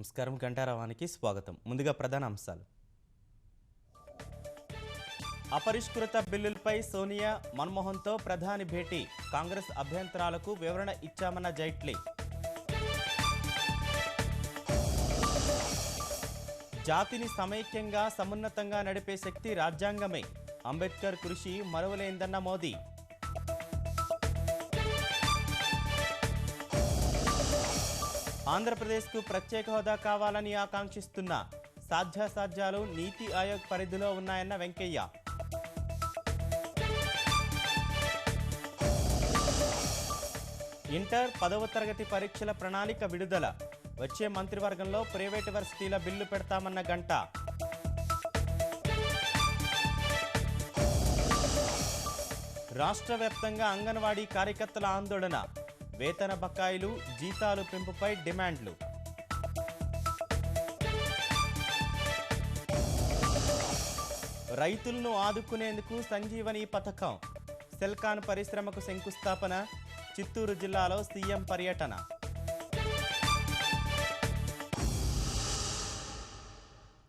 నమస్కారం. గంటారావానికి స్వాగతం. ముందుగా ప్రధాన అంశాలు. అపరిష్కృత బిల్లులపై సోనియా మన్మోహన్తో ప్రధాని భేటీ. కాంగ్రెస్ అభ్యంతరాలకు వివరణ ఇచ్చామన్న జైట్లీ. జాతిని సమైక్యంగా సమున్నతంగా నడిపే శక్తి రాజ్యాంగమే. అంబేద్కర్ కృషి మరువలేందన్న మోదీ. ఆంధ్రప్రదేశ్కు ప్రత్యేక హోదా కావాలని ఆకాంక్షిస్తున్న సాధ్యాసాధ్యాలు నీతి ఆయోగ్ పరిధిలో ఉన్నాయన్న వెంకయ్య. ఇంటర్ 10వ తరగతి పరీక్షల ప్రణాళిక విడుదల. వచ్చే మంత్రివర్గంలో ప్రైవేటు వర్సిటీల బిల్లు పెడతామన్న గంట. రాష్ట్ర వ్యాప్తంగా అంగన్వాడీ కార్యకర్తల ఆందోళన. వేతన బకాయిలు, జీతాలు పెంపుపై డిమాండ్లు. రైతులను ఆదుకునేందుకు సంజీవని పథకం. సెల్కాన్ పరిశ్రమకు శంకుస్థాపన. చిత్తూరు జిల్లాలో సీఎం పర్యటన.